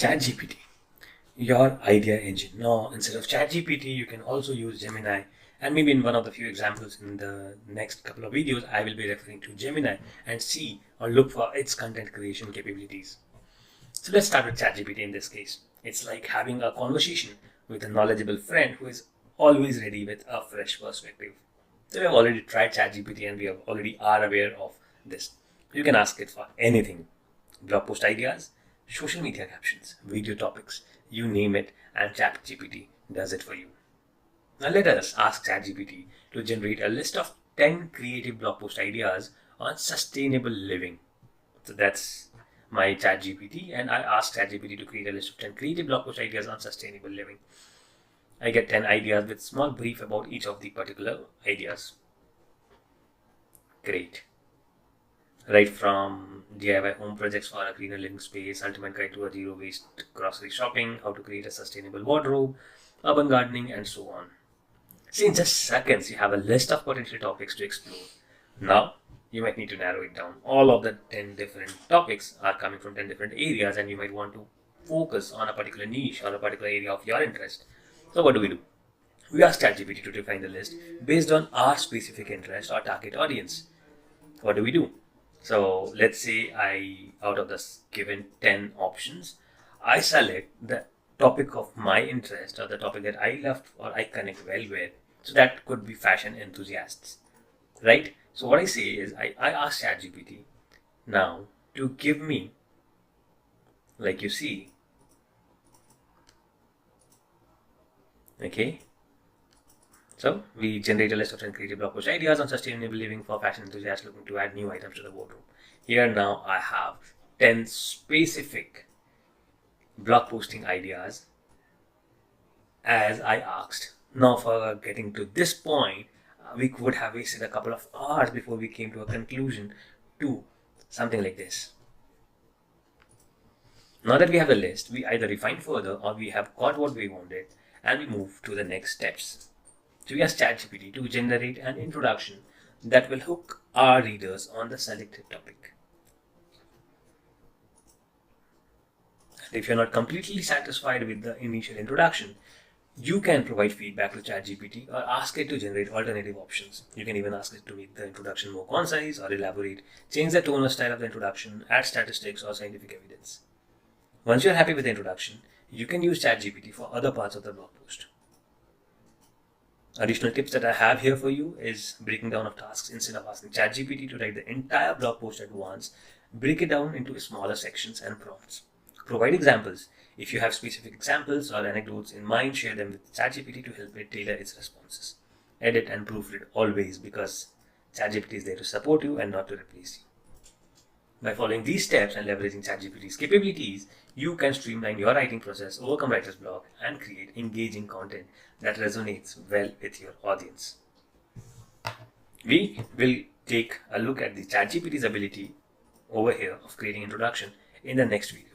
ChatGPT, your idea engine. Now, instead of ChatGPT, you can also use Gemini. And maybe in one of the few examples in the next couple of videos, I will be referring to Gemini and see or look for its content creation capabilities. So let's start with ChatGPT in this case. It's like having a conversation with a knowledgeable friend who is always ready with a fresh perspective. So we have already tried ChatGPT and we already are aware of this. You can ask it for anything. Blog post ideas, social media captions, video topics, you name it, and ChatGPT does it for you. Now let us ask ChatGPT to generate a list of 10 creative blog post ideas on sustainable living. So that's my ChatGPT, and I asked ChatGPT to create a list of 10 creative blog post ideas on sustainable living. I get 10 ideas with small brief about each of the particular ideas. Great. Right from DIY home projects for a greener living space, ultimate guide to a zero waste grocery shopping, how to create a sustainable wardrobe, urban gardening, and so on. See, in just seconds, you have a list of potential topics to explore. Now, you might need to narrow it down. All of the 10 different topics are coming from 10 different areas, and you might want to focus on a particular niche or a particular area of your interest. So what do? We ask ChatGPT to define the list based on our specific interest or target audience. What do? So let's say out of the given 10 options, I select the topic of my interest or the topic that I love or I connect well with. So that could be fashion enthusiasts, right? So what I say is I ask ChatGPT now to give me, like you see, okay. So we generate a list of 10 creative blog post ideas on sustainable living for fashion enthusiasts looking to add new items to the wardrobe. Here now I have 10 specific blog posting ideas as I asked. Now for getting to this point, we would have wasted a couple of hours before we came to a conclusion to something like this. Now that we have the list, we either refine further or we have got what we wanted and we move to the next steps. So we ask ChatGPT to generate an introduction that will hook our readers on the selected topic. And if you're not completely satisfied with the initial introduction, you can provide feedback to ChatGPT or ask it to generate alternative options. You can even ask it to make the introduction more concise or elaborate, change the tone or style of the introduction, add statistics or scientific evidence. Once you're happy with the introduction, you can use ChatGPT for other parts of the blog post. Additional tips that I have here for you is breaking down of tasks. Instead of asking ChatGPT to write the entire blog post at once, break it down into smaller sections and prompts. Provide examples. If you have specific examples or anecdotes in mind, share them with ChatGPT to help it tailor its responses. Edit and proofread always, because ChatGPT is there to support you and not to replace you. By following these steps and leveraging ChatGPT's capabilities, you can streamline your writing process, overcome writer's block, and create engaging content that resonates well with your audience. We will take a look at the ChatGPT's ability over here of creating introduction in the next video.